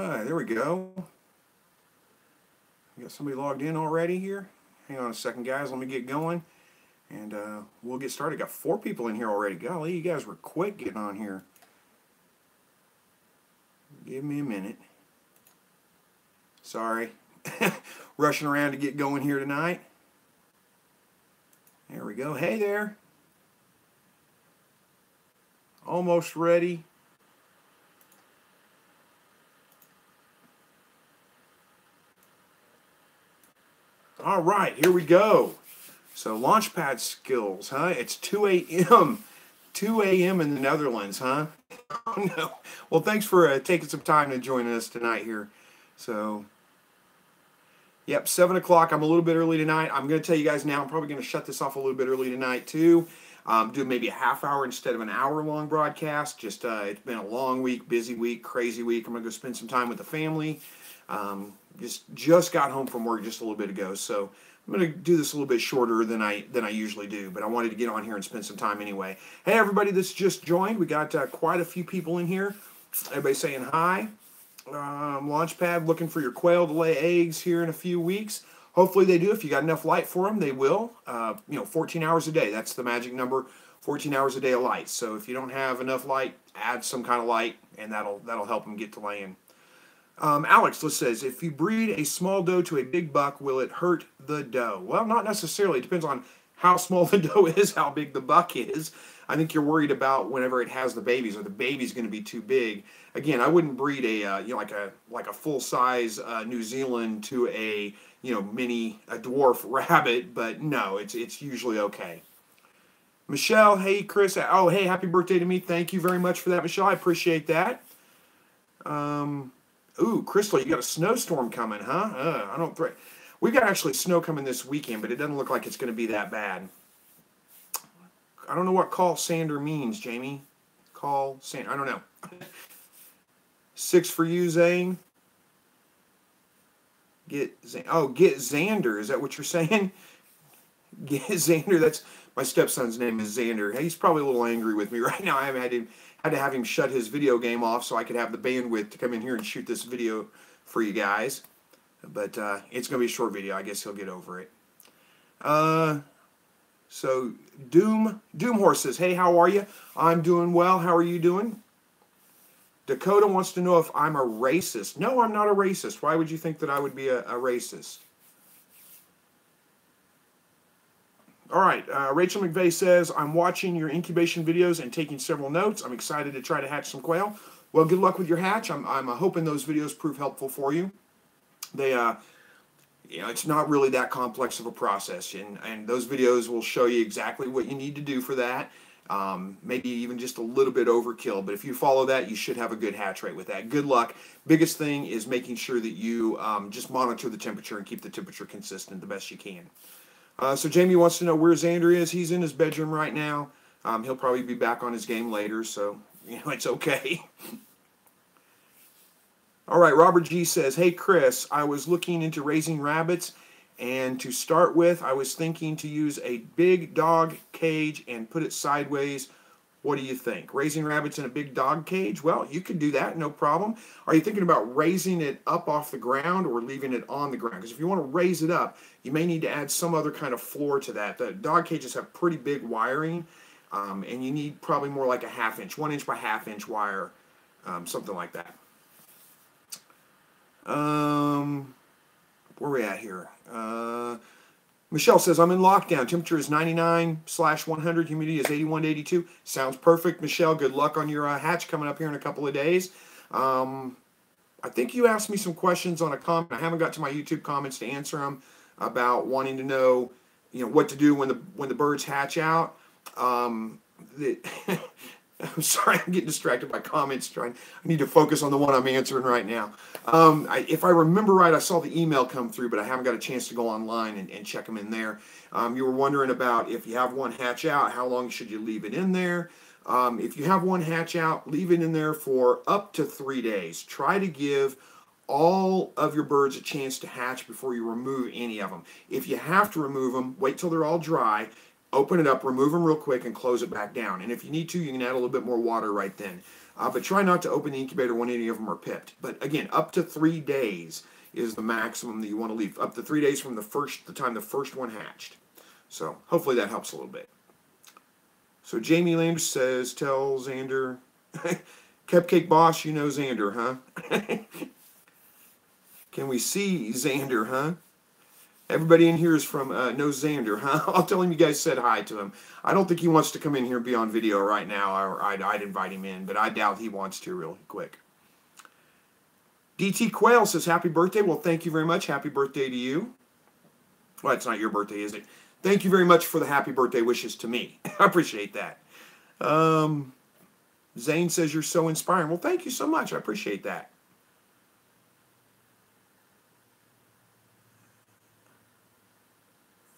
There we go. We got somebody logged in already here. Hang on a second, guys. Let me get going, and we'll get started. Got 4 people in here already. Golly, you guys were quick getting on here. Give me a minute. Sorry. Rushing around to get going here tonight. There we go. Hey there. Almost ready. All right, here we go. So launchpad skills, huh? It's 2 a.m. 2 a.m. in the Netherlands, huh? Oh no. Well, thanks for taking some time to join us tonight here. So, yep, 7 o'clock. I'm a little bit early tonight. I'm going to tell you guys now, I'm probably going to shut this off a little bit early tonight too. Do maybe a half hour instead of an hour-long broadcast. Just it's been a long week, busy week, crazy week. I'm going to go spend some time with the family. Just got home from work just a little bit ago, so I'm going to do this a little bit shorter than I usually do, but I wanted to get on here and spend some time anyway. Hey, everybody that's just joined. We got quite a few people in here. Everybody saying hi. Launchpad looking for your quail to lay eggs here in a few weeks. Hopefully they do. If you got enough light for them, they will. 14 hours a day. That's the magic number. 14 hours a day of light. So if you don't have enough light, add some kind of light, and that'll help them get to laying. Alex says, if you breed a small doe to a big buck, will it hurt the doe? Well, not necessarily. It depends on how small the doe is, how big the buck is. I think you're worried about whenever it has the babies, or the baby's going to be too big. Again, I wouldn't breed a like a full size New Zealand to a a dwarf rabbit, but no, it's usually okay. Michelle, hey Chris, oh hey, happy birthday to me. Thank you very much for that, Michelle. I appreciate that. Ooh, Crystal, you got a snowstorm coming, huh? I don't. We got actually snow coming this weekend, but it doesn't look like it's going to be that bad. I don't know what call Sander means, Jamie. Call Sander. I don't know. 6 for you, Zane. Get Xander. Is that what you're saying? Get Xander. That's my stepson's name is Xander. He's probably a little angry with me right now. I haven't had to have him shut his video game off so I could have the bandwidth to come in here and shoot this video for you guys. But it's going to be a short video. I guess he'll get over it. So Doomhorse says, hey, how are you? I'm doing well. How are you doing? Dakota wants to know if I'm a racist. No, I'm not a racist. Why would you think that I would be a racist? All right, Rachel McVeigh says, I'm watching your incubation videos and taking several notes. I'm excited to try to hatch some quail. Well, good luck with your hatch. I'm hoping those videos prove helpful for you. They, it's not really that complex of a process, and those videos will show you exactly what you need to do for that. Maybe even just a little bit overkill, but if you follow that, you should have a good hatch rate with that. Good luck. Biggest thing is making sure that you just monitor the temperature and keep the temperature consistent the best you can. So Jamie wants to know where Xander is. He's in his bedroom right now. He'll probably be back on his game later, so it's okay. All right, Robert G says, hey Chris, I was looking into raising rabbits, and to start with, I was thinking to use a big dog cage and put it sideways. What do you think? Raising rabbits in a big dog cage? Well, you could do that, no problem. Are you thinking about raising it up off the ground or leaving it on the ground? Because if you want to raise it up, you may need to add some other kind of floor to that. The dog cages have pretty big wiring, and you need probably more like a 1/2 inch, 1 inch by 1/2 inch wire, something like that. Where are we at here? Michelle says, I'm in lockdown. Temperature is 99/100. Humidity is 81 to 82. Sounds perfect, Michelle. Good luck on your hatch coming up here in a couple of days. I think you asked me some questions on a comment. I haven't got to my YouTube comments to answer them about wanting to know, what to do when the birds hatch out. I'm sorry, I'm getting distracted by comments. I need to focus on the one I'm answering right now. If I remember right, I saw the email come through, but I haven't got a chance to go online and check them in there. You were wondering about if you have one hatch out, how long should you leave it in there? If you have one hatch out, leave it in there for up to 3 days. Try to give all of your birds a chance to hatch before you remove any of them. If you have to remove them, wait till they're all dry. Open it up, remove them real quick, and close it back down. And if you need to, you can add a little bit more water right then. But try not to open the incubator when any of them are pipped. But again, up to 3 days is the maximum that you want to leave. Up to 3 days from the time the first one hatched. So hopefully that helps a little bit. So Jamie Landers says, tell Xander, Cupcake Boss, you know Xander, huh? Can we see Xander, huh? Everybody in here is from knows Xander, huh? I'll tell him you guys said hi to him. I don't think he wants to come in here and be on video right now, or I'd invite him in, but I doubt he wants to real quick. DT Quail says, happy birthday. Well, thank you very much. Happy birthday to you. Well, it's not your birthday, is it? Thank you very much for the happy birthday wishes to me. I appreciate that. Zane says, you're so inspiring. Well, thank you so much. I appreciate that.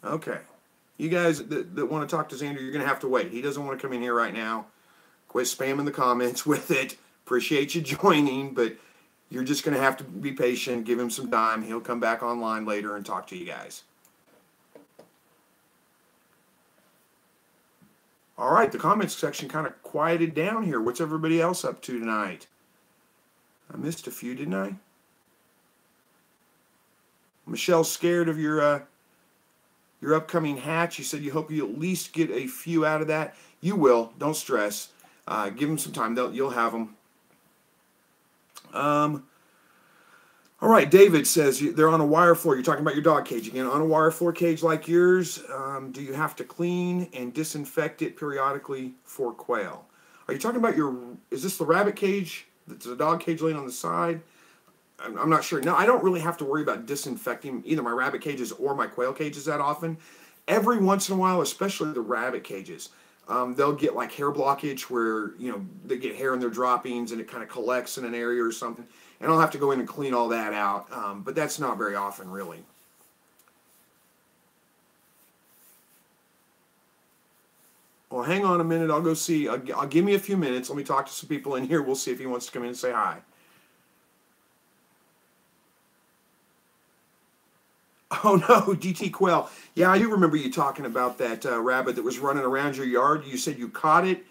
Okay. You guys that want to talk to Xander, you're going to have to wait. He doesn't want to come in here right now. Quit spamming the comments with it. Appreciate you joining, but you're just going to have to be patient. Give him some time. He'll come back online later and talk to you guys. All right, the comments section kind of quieted down here. What's everybody else up to tonight? I missed a few, didn't I? Michelle's scared of your upcoming hatch. You said you hope you at least get a few out of that. You will. Don't stress. Give them some time. You'll have them. All right, David says they're on a wire floor. You're talking about your dog cage again. On a wire floor cage like yours, do you have to clean and disinfect it periodically for quail? Are you talking about is this the rabbit cage? That's the dog cage laying on the side? I'm not sure. No, I don't really have to worry about disinfecting either my rabbit cages or my quail cages that often. Every once in a while, especially the rabbit cages, they'll get like hair blockage where, they get hair in their droppings and it kind of collects in an area or something. And I'll have to go in and clean all that out. But that's not very often, really. Well, hang on a minute. I'll go see. I'll give me a few minutes. Let me talk to some people in here. We'll see if he wants to come in and say hi. Oh, no, DT Quail. Yeah, I do remember you talking about that rabbit that was running around your yard. You said you caught it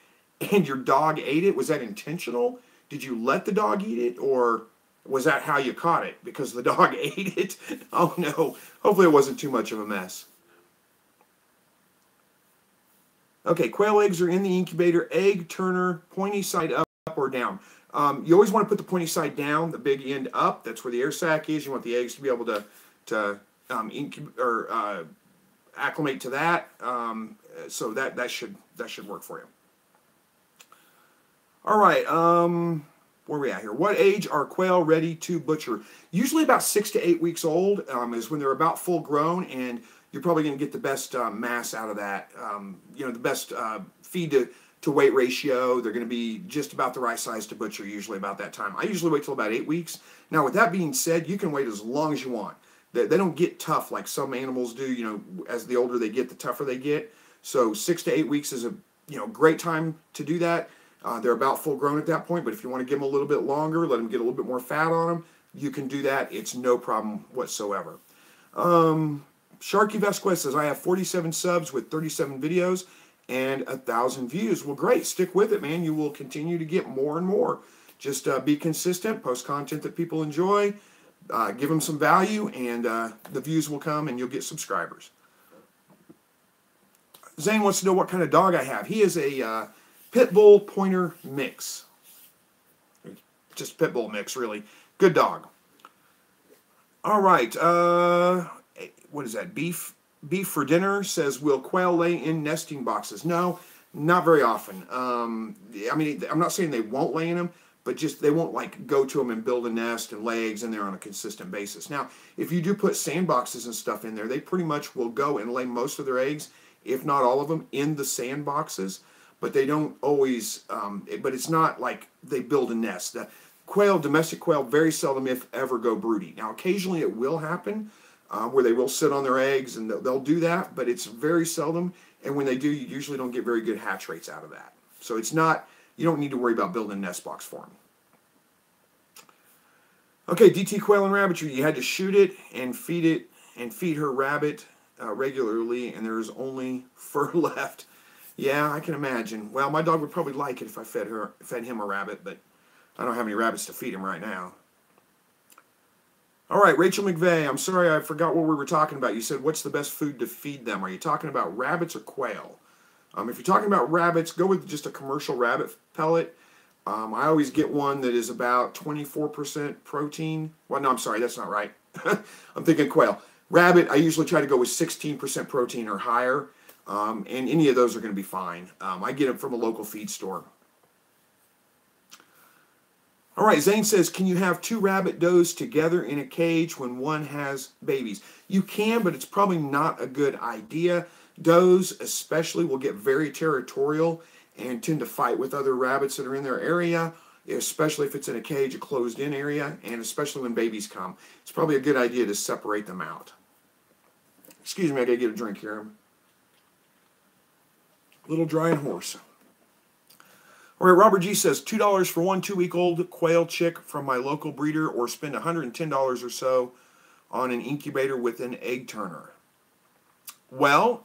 and your dog ate it. Was that intentional? Did you let the dog eat it, or was that how you caught it? Because the dog ate it? Oh, no. Hopefully it wasn't too much of a mess. Okay, quail eggs are in the incubator. Egg turner, pointy side up or down. You always want to put the pointy side down, the big end up. That's where the air sac is. You want the eggs to be able to acclimate to that. So that should work for you. All right. Where are we at here? What age are quail ready to butcher? Usually about 6 to 8 weeks old is when they're about full grown, and you're probably going to get the best mass out of that. The best feed to weight ratio. They're going to be just about the right size to butcher usually about that time. I usually wait till about 8 weeks. Now, with that being said, you can wait as long as you want. They don't get tough like some animals do. As the older they get, the tougher they get. So 6 to 8 weeks is a great time to do that. They're about full grown at that point, but if you want to give them a little bit longer, let them get a little bit more fat on them, you can do that. It's no problem whatsoever. Sharky Vasquez says, I have 47 subs with 37 videos and 1,000 views. Well, great. Stick with it, man. You will continue to get more and more. Just be consistent, post content that people enjoy, give them some value, and the views will come and you'll get subscribers. Zane wants to know what kind of dog I have. He is a Pit Bull Pointer mix. Just Pit Bull mix, really. Good dog. All right. What is that? Beef for dinner says, will quail lay in nesting boxes? No, not very often. I mean, I'm not saying they won't lay in them, but just they won't go to them and build a nest and lay eggs in there on a consistent basis. Now, if you do put sand boxes and stuff in there, they pretty much will go and lay most of their eggs, if not all of them, in the sand boxes. But they don't always, but it's not like they build a nest. Quail, domestic quail, very seldom, if ever, go broody. Now, occasionally it will happen where they will sit on their eggs, and they'll do that, but it's very seldom. And when they do, you usually don't get very good hatch rates out of that. So it's not, you don't need to worry about building a nest box for them. Okay, DT Quail and Rabbitry, you had to shoot it and feed her rabbit regularly, and there's only fur left. Yeah, I can imagine. Well, my dog would probably like it if I fed him a rabbit, but I don't have any rabbits to feed him right now. All right, Rachel McVeigh, I'm sorry I forgot what we were talking about. You said, what's the best food to feed them? Are you talking about rabbits or quail? If you're talking about rabbits, go with just a commercial rabbit pellet. I always get one that is about 24% protein. Well, no, I'm sorry, that's not right. I'm thinking quail. Rabbit, I usually try to go with 16% protein or higher, and any of those are going to be fine. I get them from a local feed store. All right, Zane says, can you have two rabbit does together in a cage when one has babies? You can, but it's probably not a good idea. Does, especially, will get very territorial and tend to fight with other rabbits that are in their area, especially if it's in a cage, a closed-in area, and especially when babies come. It's probably a good idea to separate them out. Excuse me, I gotta get a drink here. I'm a little dry and hoarse. All right, Robert G says, $2 for one 2-week-old quail chick from my local breeder, or spend $110 or so on an incubator with an egg turner. Well,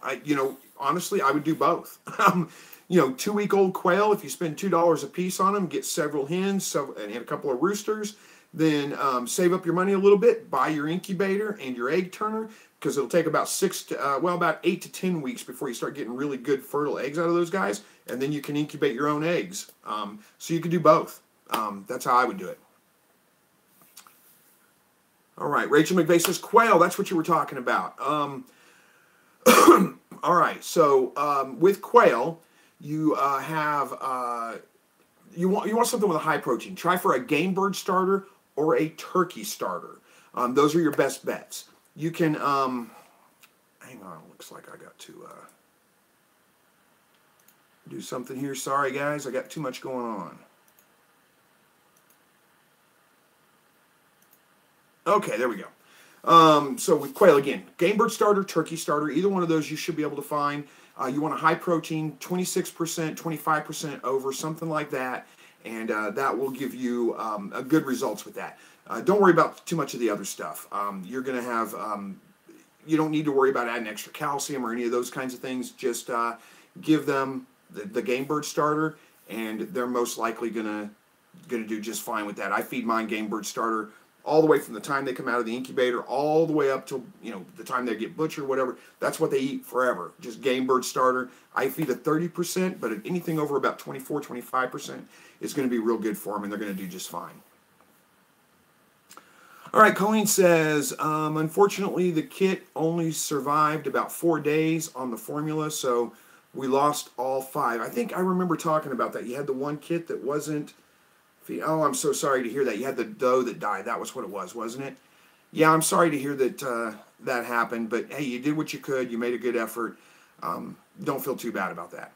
honestly, I would do both. 2-week-old quail, if you spend $2 a piece on them, get several hens and a couple of roosters, then save up your money a little bit, buy your incubator and your egg turner, because it'll take about about 8 to 10 weeks before you start getting really good fertile eggs out of those guys, and then you can incubate your own eggs. So you can do both. That's how I would do it. All right, Rachel McVeigh says, quail, that's what you were talking about. All right, so with quail, you you want something with a high protein. Try for a game bird starter or a turkey starter. Those are your best bets. You can hang on. Looks like I got to do something here. Sorry, guys, I got too much going on. Okay, there we go. So with quail again, game bird starter, turkey starter, either one of those you should be able to find. You want a high protein, 26%, 25% over, something like that, and that will give you a good results with that. Don't worry about too much of the other stuff. You're going to have, you don't need to worry about adding extra calcium or any of those kinds of things. Just give them the game bird starter, and they're most likely going to do just fine with that. I feed mine game bird starter all the way from the time they come out of the incubator all the way up till the time they get butchered, whatever. That's what they eat forever. Just game bird starter. I feed a 30%, but anything over about 24, 25% is going to be real good for them, and they're going to do just fine. All right, Colleen says, unfortunately, the kit only survived about 4 days on the formula, so we lost all 5. I think I remember talking about that. You had the one kit that wasn't... Oh, I'm so sorry to hear that. You had the doe that died. That was what it was, wasn't it? Yeah, I'm sorry to hear that that happened, but hey, you did what you could. You made a good effort. Don't feel too bad about that.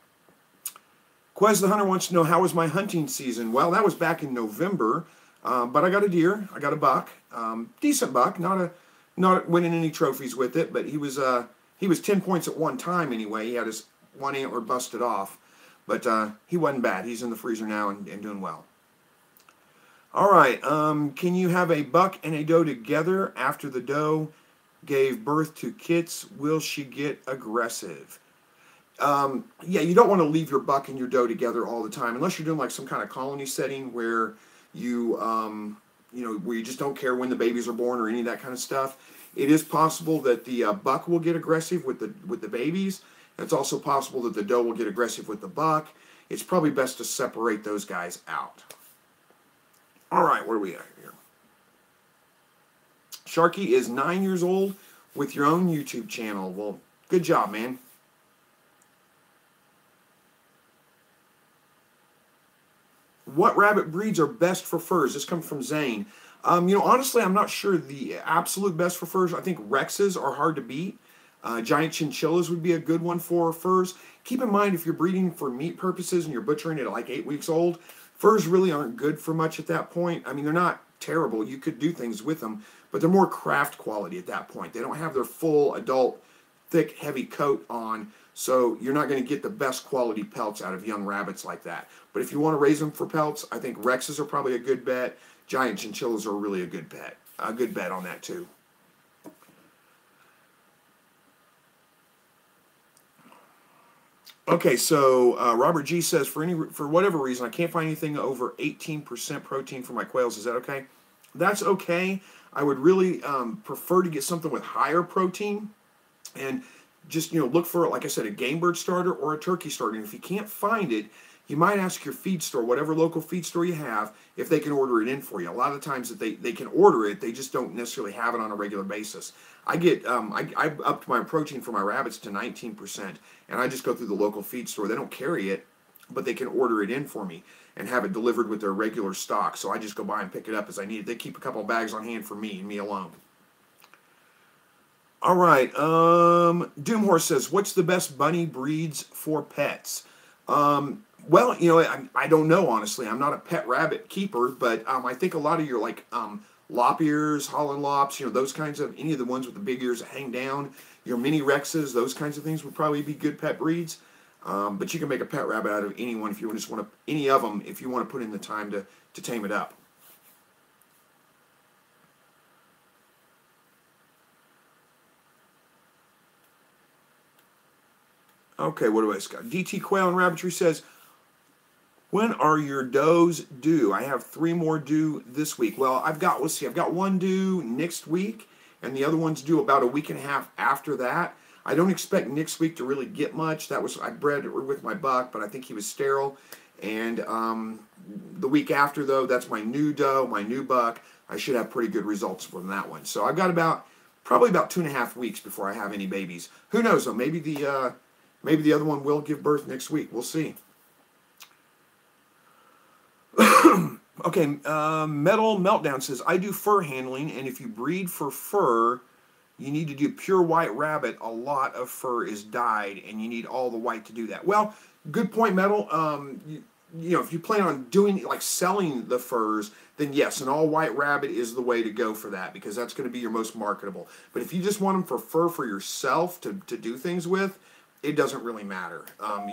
Quez the Hunter wants to know, how was my hunting season? Well, that was back in November, but I got a deer. I got a buck. Decent buck. Not winning any trophies with it, but he was 10 points at one time anyway. He had his one antler busted off, but he wasn't bad. He's in the freezer now and doing well. All right, can you have a buck and a doe together after the doe gave birth to kits? Will she get aggressive? Yeah, you don't want to leave your buck and your doe together all the time, unless you're doing like some kind of colony setting where you, where you just don't care when the babies are born or any of that kind of stuff. It is possible that the buck will get aggressive with the babies. It's also possible that the doe will get aggressive with the buck. It's probably best to separate those guys out. All right, where are we at here? Sharky is 9 years old with your own YouTube channel. Well, good job, man. What rabbit breeds are best for furs? This comes from Zane. Honestly, I'm not sure the absolute best for furs. I think Rexes are hard to beat. Giant chinchillas would be a good one for furs. Keep in mind, if you're breeding for meat purposes and you're butchering it at like 8 weeks old, furs really aren't good for much at that point. I mean, they're not terrible. You could do things with them, but they're more craft quality at that point. They don't have their full adult, thick, heavy coat on, so you're not going to get the best quality pelts out of young rabbits like that. But if you want to raise them for pelts, I think Rexes are probably a good bet. Giant chinchillas are really a good bet. A good bet on that too. Okay, so Robert G says for whatever reason I can't find anything over 18% protein for my quails. Is that okay? That's okay. I would really prefer to get something with higher protein, and just look for, like I said, a game bird starter or a turkey starter. And if you can't find it, you might ask your feed store, whatever local feed store you have, if they can order it in for you. A lot of times that they can order it, they just don't necessarily have it on a regular basis. I get I upped my protein for my rabbits to 19%, and I just go through the local feed store. They don't carry it, but they can order it in for me and have it delivered with their regular stock. So I just go by and pick it up as I need it. They keep a couple of bags on hand for me and me alone. All right. Doomhorse says, "What's the best bunny breeds for pets?" Well, I don't know, honestly. I'm not a pet rabbit keeper, but I think a lot of your like lop ears, Holland lops, those kinds of, any of the ones with the big ears that hang down, your mini Rexes, those kinds of things would probably be good pet breeds. But you can make a pet rabbit out of anyone if you just want to, any of them, if you want to put in the time to tame it up. Okay, what do I got? DT Quail and Rabbitry says, "When are your does due?" I have 3 more due this week. Well, let's see, I've got one due next week, and the other one's due about a week and a half after that. I don't expect next week to really get much. I bred with my buck, but I think he was sterile. And the week after, though, that's my new doe, my new buck. I should have pretty good results from that one. So I've got probably about 2.5 weeks before I have any babies. Who knows, though? Maybe the other one will give birth next week. We'll see. Okay, Metal Meltdown says, "I do fur handling, and if you breed for fur, you need to do pure white rabbit. A lot of fur is dyed, and you need all the white to do that." Well, good point, Metal. If you plan on doing, like, selling the furs, then yes, an all white rabbit is the way to go for that, because that's going to be your most marketable. But if you just want them for fur for yourself to do things with, it doesn't really matter.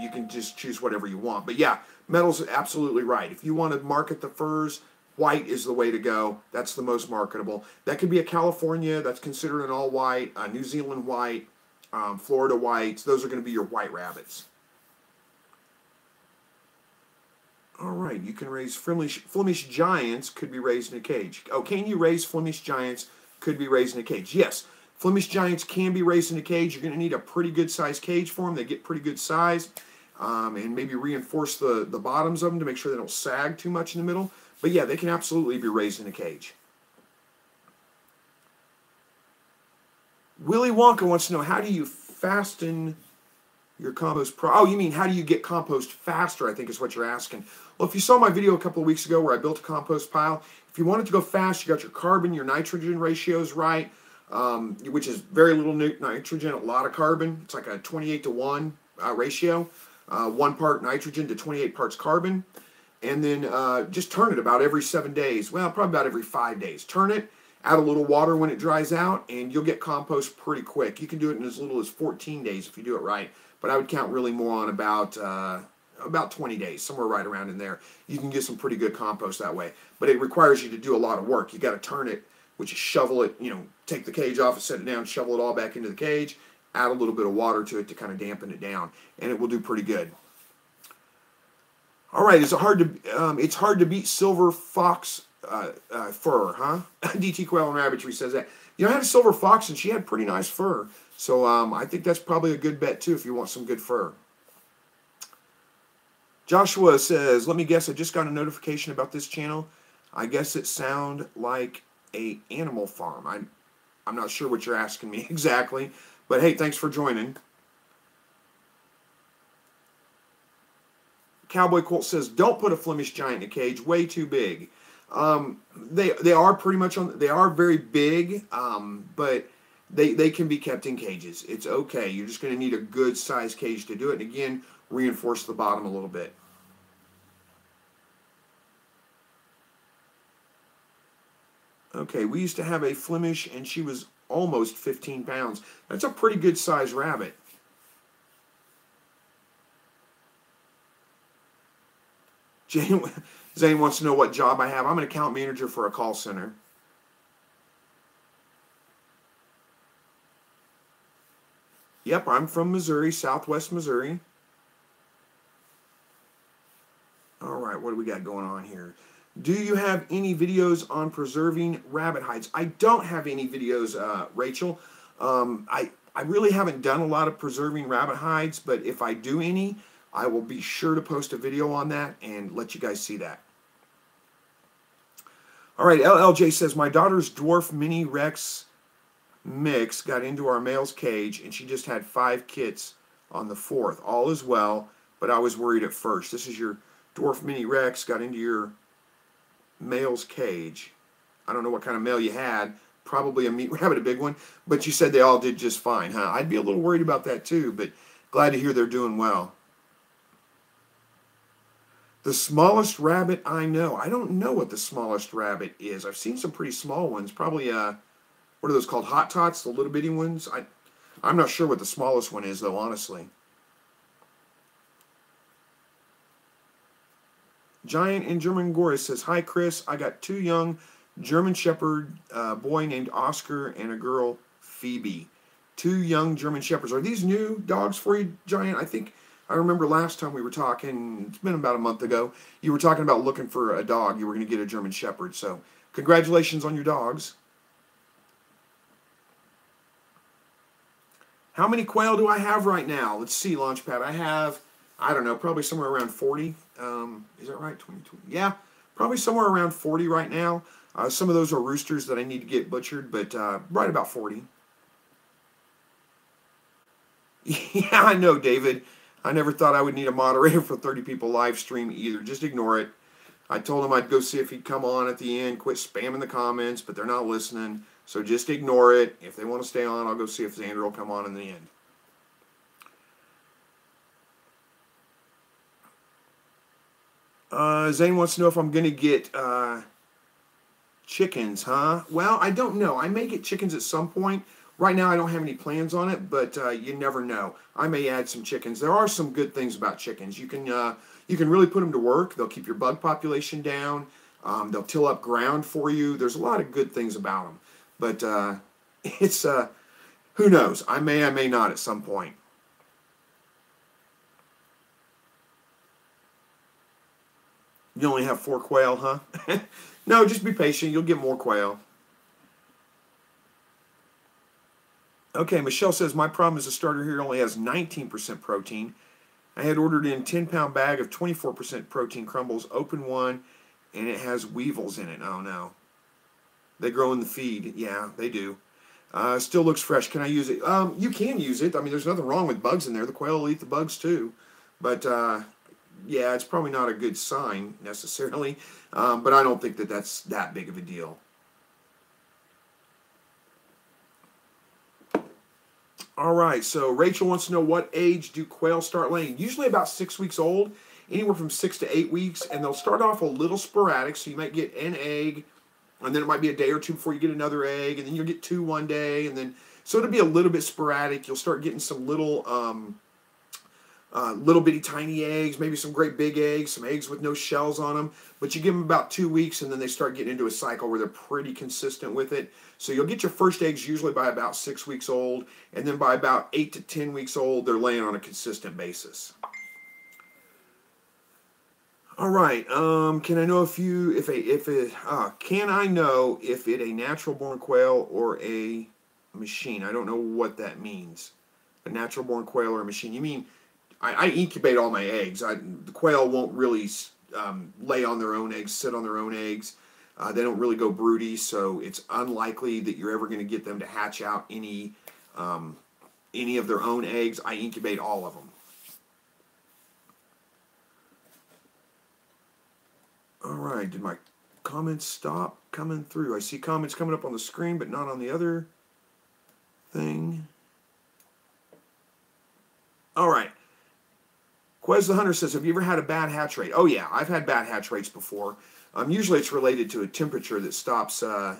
You can just choose whatever you want. But yeah, Metal's absolutely right. If you want to market the furs, white is the way to go. That's the most marketable. That could be a California. That's considered an all white. New Zealand white. Florida whites. Those are going to be your white rabbits. All right. You can raise Flemish Giants. Could be raised in a cage. Oh, can you raise Flemish Giants? Could be raised in a cage. Yes. Flemish Giants can be raised in a cage. You're going to need a pretty good size cage for them. They get pretty good size. And maybe reinforce the bottoms of them to make sure they don't sag too much in the middle. But yeah, they can absolutely be raised in a cage. Willy Wonka wants to know, how do you fasten your compost? Oh, you mean how do you get compost faster, I think is what you're asking. Well, if you saw my video a couple of weeks ago where I built a compost pile, if you want it to go fast, you got your carbon, your nitrogen ratios right. Which is very little nitrogen, a lot of carbon. It's like a 28-to-1 ratio. 1 part nitrogen to 28 parts carbon. And then just turn it about every 7 days. Well, probably about every 5 days. Turn it, add a little water when it dries out, and you'll get compost pretty quick. You can do it in as little as 14 days if you do it right. But I would count really more on about 20 days, somewhere right around in there. You can get some pretty good compost that way. But it requires you to do a lot of work. You got to turn it, which is shovel it, take the cage off and set it down, shovel it all back into the cage, add a little bit of water to it to kind of dampen it down, and it will do pretty good. All right, it's hard to beat silver fox fur, huh? DT Quail and Rabbitry says that. I had a silver fox, and she had pretty nice fur. So I think that's probably a good bet, too, if you want some good fur. Joshua says, "Let me guess, I just got a notification about this channel. I guess it sounds like a animal farm." I'm not sure what you're asking me exactly, but hey, thanks for joining. Cowboy Colt says, "Don't put a Flemish Giant in a cage, way too big." They are pretty much they are very big, but they can be kept in cages. It's okay. You're just going to need a good size cage to do it. And again, reinforce the bottom a little bit. Okay, we used to have a Flemish, and she was almost 15 pounds. That's a pretty good size rabbit. Zane wants to know what job I have. I'm an account manager for a call center. Yep, I'm from Missouri, Southwest Missouri. right, what do we got going on here? Do you have any videos on preserving rabbit hides? I don't have any videos, Rachel. I really haven't done a lot of preserving rabbit hides, but if I do any, I will be sure to post a video on that and let you guys see that. All right, LLJ says, my daughter's dwarf mini Rex mix got into our male's cage, and she just had 5 kits on the 4th. All is well, but I was worried at first. This is your dwarf mini Rex got into your male's cage. I don't know what kind of male you had. Probably a meat rabbit, a big one. But you said they all did just fine, huh? I'd be a little worried about that too, but glad to hear they're doing well. The smallest rabbit I know. I don't know what the smallest rabbit is. I've seen some pretty small ones. Probably, what are those called? Hot Tots, the little bitty ones? I'm not sure what the smallest one is, though, honestly. Giant in German Goris says, hi, Chris. I got 2 young German Shepherd, a boy named Oscar and a girl, Phoebe. 2 young German Shepherds. Are these new dogs for you, Giant? I remember last time we were talking, it's been about a month ago, you were talking about looking for a dog. You were going to get a German Shepherd. So congratulations on your dogs. How many quail do I have right now? Let's see, Launchpad. I have, I don't know, probably somewhere around 40. Is that right? 20. Yeah, probably somewhere around 40 right now. Some of those are roosters that I need to get butchered, but right about 40. Yeah, I know, David. I never thought I would need a moderator for 30 people live stream either. Just ignore it. I told him I'd go see if he'd come on at the end, quit spamming the comments, but they're not listening. So just ignore it. If they want to stay on, I'll go see if Xander will come on in the end. Zane wants to know if I'm going to get chickens, huh? Well, I don't know. I may get chickens at some point. Right now, I don't have any plans on it, but you never know. I may add some chickens. There are some good things about chickens. You can really put them to work. They'll keep your bug population down. They'll till up ground for you. There's a lot of good things about them. But it's who knows? I may not at some point. You only have 4 quail, huh? No, just be patient. You'll get more quail. Okay, Michelle says, my problem is the starter here only has 19% protein. I had ordered in 10-pound bag of 24% protein crumbles, open one, and it has weevils in it. Oh, no. They grow in the feed. Yeah, they do. Still looks fresh. Can I use it? You can use it. I mean, there's nothing wrong with bugs in there. The quail will eat the bugs too. But, yeah, it's probably not a good sign necessarily. But I don't think that that's that big of a deal. All right, so Rachel wants to know, what age do quail start laying? Usually about 6 weeks old, anywhere from 6 to 8 weeks, and they'll start off a little sporadic, so you might get an egg, and then it might be a day or two before you get another egg, and then you'll get 2 one day, and then, so it'll be a little bit sporadic. You'll start getting some little bitty tiny eggs, maybe some great big eggs, some eggs with no shells on them. But you give them about 2 weeks, and then they start getting into a cycle where they're pretty consistent with it. So you'll get your first eggs usually by about 6 weeks old, and then by about 8 to 10 weeks old, they're laying on a consistent basis. All right. Can I know can I know if it a natural born quail or a machine? I don't know what that means. A natural born quail or a machine? You mean? I incubate all my eggs. The quail won't really lay on their own eggs, sit on their own eggs. They don't really go broody, so it's unlikely that you're ever going to get them to hatch out any of their own eggs. I incubate all of them. All right, did my comments stop coming through? I see comments coming up on the screen, but not on the other thing. All right. Quez the Hunter says, have you ever had a bad hatch rate? Oh, yeah, I've had bad hatch rates before. Usually it's related to a temperature that stops, that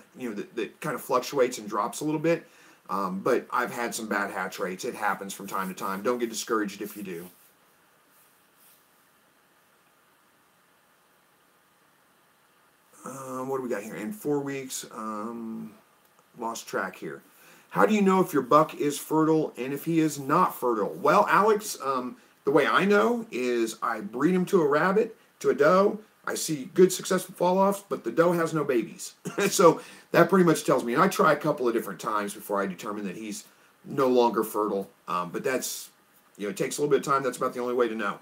kind of fluctuates and drops a little bit. But I've had some bad hatch rates. It happens from time to time. Don't get discouraged if you do. What do we got here? In 4 weeks, lost track here. How do you know if your buck is fertile and if he is not fertile? Well, Alex, the way I know is I breed him to a rabbit, to a doe. I see good successful fall-offs, but the doe has no babies. So that pretty much tells me. And I try a couple of different times before I determine that he's no longer fertile. But that's, it takes a little bit of time. That's about the only way to know.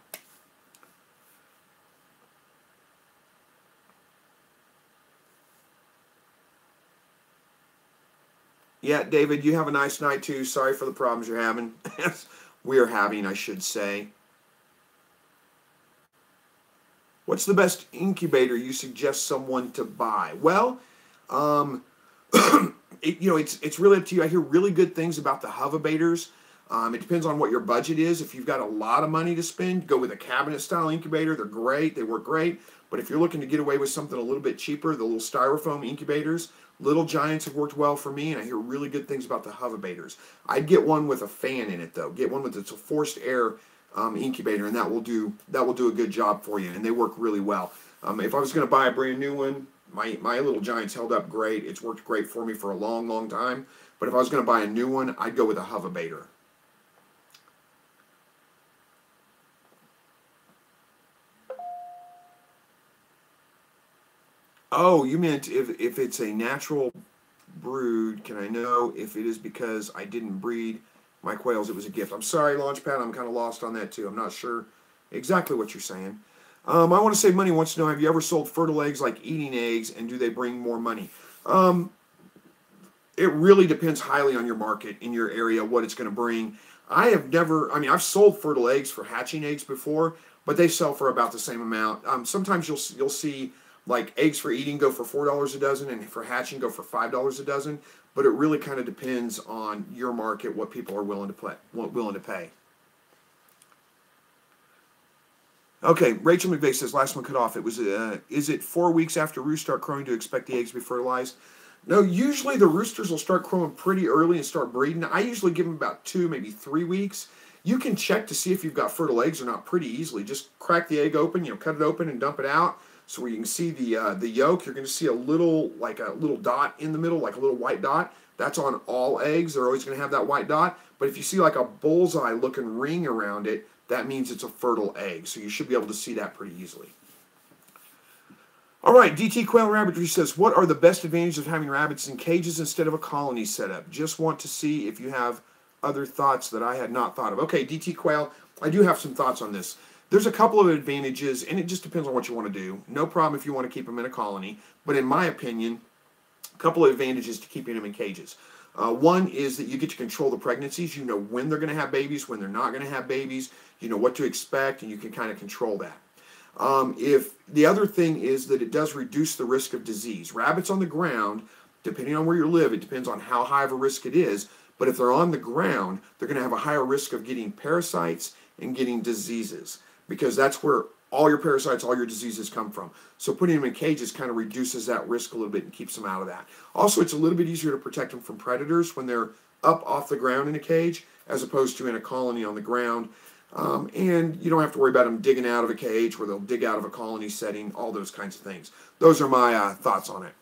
Yeah, David, you have a nice night too. Sorry for the problems you're having. We're having, I should say. What's the best incubator you suggest someone to buy? Well, it's really up to you. I hear really good things about the Hovabators. It depends on what your budget is. If you've got a lot of money to spend, go with a cabinet-style incubator. They're great. They work great. But if you're looking to get away with something a little bit cheaper, the little styrofoam incubators, Little Giants have worked well for me, and I hear really good things about the Hovabators. I'd get one with a fan in it, though. Get one with a forced air incubator, and that will do a good job for you, and they work really well. If I was going to buy a brand new one, my Little Giants held up great. It's worked great for me for a long, long time. But if I was going to buy a new one, I'd go with a Hovabator. Oh, you meant if it's a natural brood, can I know if it is because I didn't breed my quails? It was a gift. I'm sorry, Launchpad. I'm kind of lost on that too. I'm not sure exactly what you're saying. I want to save money. Wants to know, have you ever sold fertile eggs like eating eggs, and do they bring more money? It really depends highly on your market in your area, what it's going to bring. I've sold fertile eggs for hatching eggs before, but they sell for about the same amount. Sometimes you'll see like eggs for eating go for $4 a dozen, and for hatching go for $5 a dozen. But it really kind of depends on your market, what people are willing to pay. Okay, Rachel McVeigh says, last one cut off. It was, is it 4 weeks after roosters start crowing to expect the eggs to be fertilized? No, usually the roosters will start crowing pretty early and start breeding. I usually give them about 2, maybe 3 weeks. You can check to see if you've got fertile eggs or not pretty easily. Just crack the egg open, cut it open and dump it out. So where you can see the yolk, you're going to see a little dot in the middle, like a little white dot. That's on all eggs. They're always going to have that white dot. But if you see like a bullseye looking ring around it, that means it's a fertile egg. So you should be able to see that pretty easily. All right, DT Quail Rabbitry says, what are the best advantages of having rabbits in cages instead of a colony setup? Just want to see if you have other thoughts that I had not thought of. Okay, DT Quail, I do have some thoughts on this. There's a couple of advantages, and it just depends on what you want to do. No problem if you want to keep them in a colony, but in my opinion, a couple of advantages to keeping them in cages. One is that you get to control the pregnancies. You know when they're going to have babies, when they're not going to have babies. You know what to expect, and you can kind of control that. If the other thing is that it does reduce the risk of disease. Rabbits on the ground, depending on where you live, it depends on how high of a risk it is, but if they're on the ground, they're going to have a higher risk of getting parasites and getting diseases, because that's where all your parasites, all your diseases come from. So putting them in cages kind of reduces that risk a little bit and keeps them out of that. Also, it's a little bit easier to protect them from predators when they're up off the ground in a cage as opposed to in a colony on the ground. And you don't have to worry about them digging out of a cage where they'll dig out of a colony setting, all those kinds of things. Those are my thoughts on it.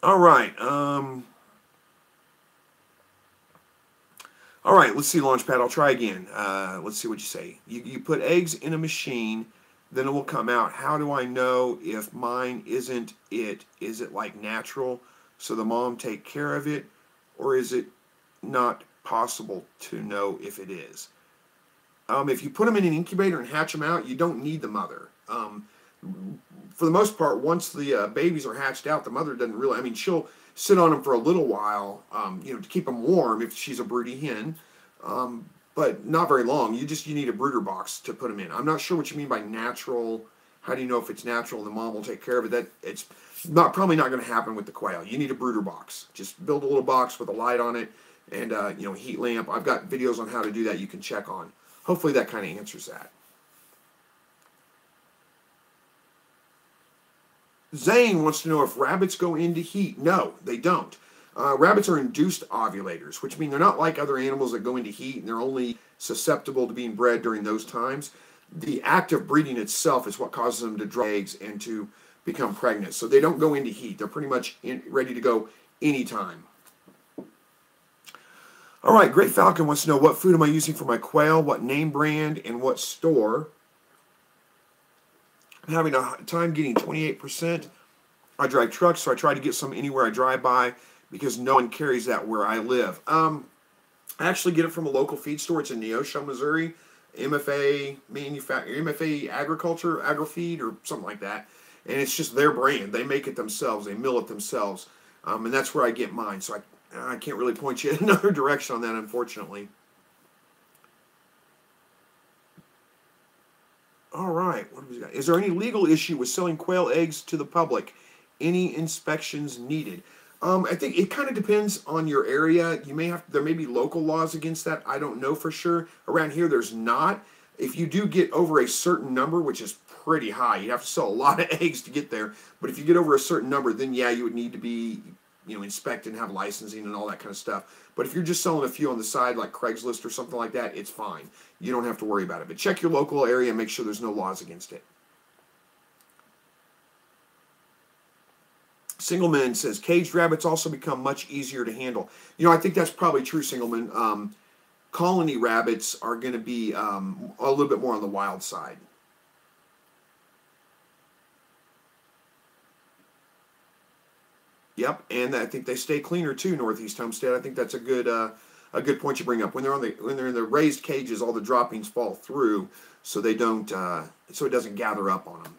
All right. All right, let's see, Launchpad. I'll try again. Let's see what you say. You put eggs in a machine, then it will come out. How do I know if mine isn't it? Is it like natural, so the mom take care of it, or is it not possible to know if it is? If you put them in an incubator and hatch them out, you don't need the mother. For the most part, once the babies are hatched out, the mother doesn't really, she'll sit on them for a little while, to keep them warm if she's a broody hen, but not very long. You need a brooder box to put them in. I'm not sure what you mean by natural. How do you know if it's natural and the mom will take care of it? It's probably not going to happen with the quail. You need a brooder box. Just build a little box with a light on it and heat lamp. I've got videos on how to do that you can check on. Hopefully that kind of answers that. Zane wants to know if rabbits go into heat. No, they don't. Rabbits are induced ovulators, which mean they're not like other animals that go into heat and they're only susceptible to being bred during those times. The act of breeding itself is what causes them to drop eggs and to become pregnant. So they don't go into heat. They're pretty much ready to go anytime. All right, Great Falcon wants to know what food am I using for my quail, what name brand, and what store. I'm having a time getting 28%. I drive trucks, so I try to get some anywhere I drive by because no one carries that where I live. I actually get it from a local feed store. It's in Neosho, Missouri. MFA Agriculture, Agrifeed, or something like that. And it's just their brand. They make it themselves. They mill it themselves. And that's where I get mine. So I can't really point you in another direction on that, unfortunately. All right. What have we got? Is there any legal issue with selling quail eggs to the public? Any inspections needed? I think it kind of depends on your area. There may be local laws against that. I don't know for sure. Around here, there's not. If you do get over a certain number, which is pretty high, you have to sell a lot of eggs to get there. But if you get over a certain number, then yeah, you would need to be, inspected and have licensing and all that kind of stuff. But if you're just selling a few on the side, like Craigslist or something like that, it's fine. You don't have to worry about it. But check your local area and make sure there's no laws against it. Singleman says, caged rabbits also become much easier to handle. I think that's probably true, Singleman. Colony rabbits are going to be a little bit more on the wild side. Yep, and I think they stay cleaner too, Northeast Homestead. I think that's a good point you bring up. When they're in the raised cages, all the droppings fall through, so they don't so it doesn't gather up on them.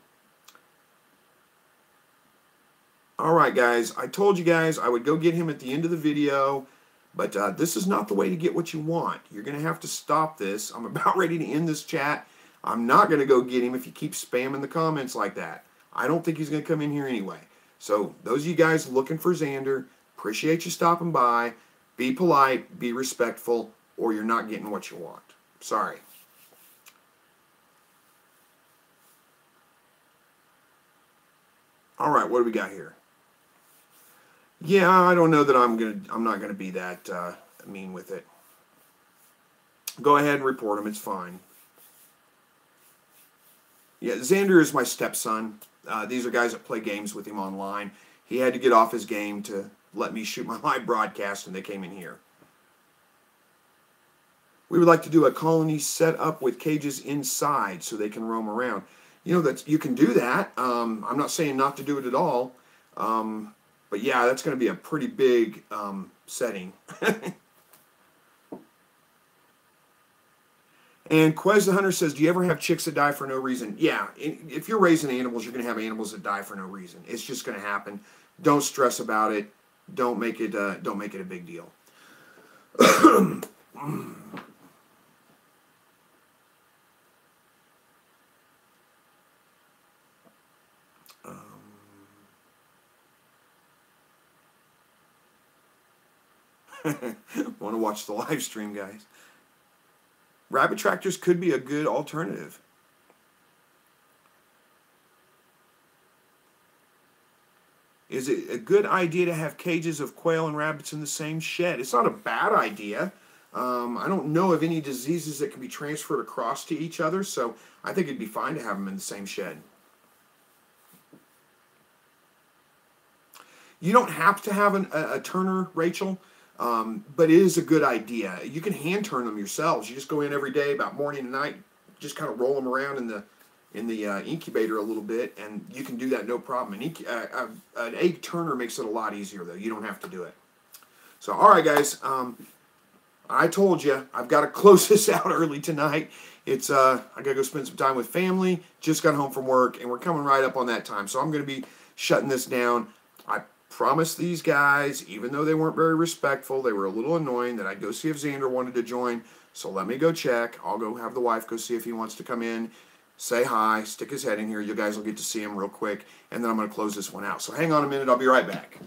All right, guys. I told you guys I would go get him at the end of the video, but this is not the way to get what you want. You're going to have to stop this. I'm about ready to end this chat. I'm not going to go get him if you keep spamming the comments like that. I don't think he's going to come in here anyway. So those of you guys looking for Xander, appreciate you stopping by. Be polite, be respectful, or you're not getting what you want. Sorry. All right, what do we got here? Yeah, I don't know that I'm not gonna be that mean with it. Go ahead and report him. It's fine. Yeah, Xander is my stepson. These are guys that play games with him online. He had to get off his game to let me shoot my live broadcast, and they came in here. We would like to do a colony set up with cages inside so they can roam around. You can do that. I'm not saying not to do it at all. But yeah, that's going to be a pretty big setting. And Quez the Hunter says, do you ever have chicks that die for no reason? Yeah, if you're raising animals, you're going to have animals that die for no reason. It's just going to happen. Don't stress about it. Don't make it a big deal. Want to watch the live stream, guys? Rabbit tractors could be a good alternative. Is it a good idea to have cages of quail and rabbits in the same shed? It's not a bad idea. I don't know of any diseases that can be transferred across to each other, so I think it'd be fine to have them in the same shed. You don't have to have a turner, Rachel, but it is a good idea. You can hand turn them yourselves. You just go in every day about morning and night, just kind of roll them around in the incubator a little bit, and you can do that no problem. An egg turner makes it a lot easier, though. You don't have to do it. So, all right, guys. I told you I've got to close this out early tonight. It's I got to go spend some time with family. Just got home from work, and we're coming right up on that time. So I'm going to be shutting this down. I promised these guys, even though they weren't very respectful, they were a little annoying, that I'd go see if Xander wanted to join. So let me go check. I'll go have the wife go see if he wants to come in, say hi, stick his head in here. You guys will get to see him real quick, and then I'm going to close this one out. So hang on a minute. I'll be right back.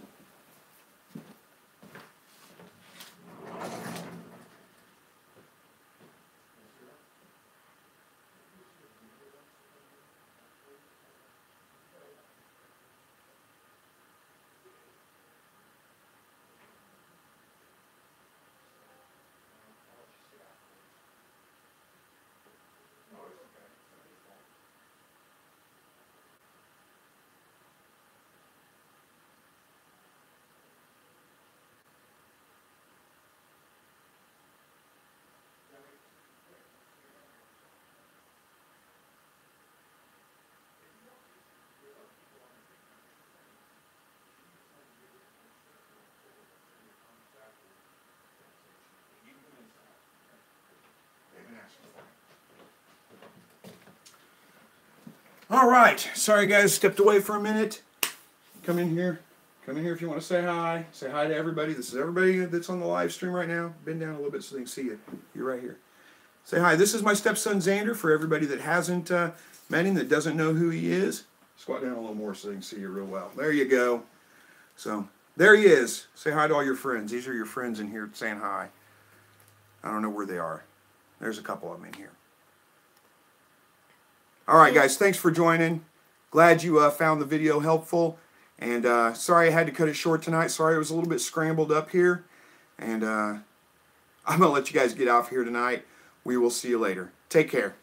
All right. Sorry, guys. Stepped away for a minute. Come in here. Come in here if you want to say hi. Say hi to everybody. This is everybody that's on the live stream right now. Bend down a little bit so they can see you. You're right here. Say hi. This is my stepson Xander. For everybody that hasn't met him, that doesn't know who he is, squat down a little more so they can see you real well. There you go. So there he is. Say hi to all your friends. These are your friends in here saying hi. I don't know where they are. There's a couple of them in here. All right, guys. Thanks for joining. Glad you found the video helpful. And sorry I had to cut it short tonight. Sorry it was a little bit scrambled up here. And I'm going to let you guys get off here tonight. We will see you later. Take care.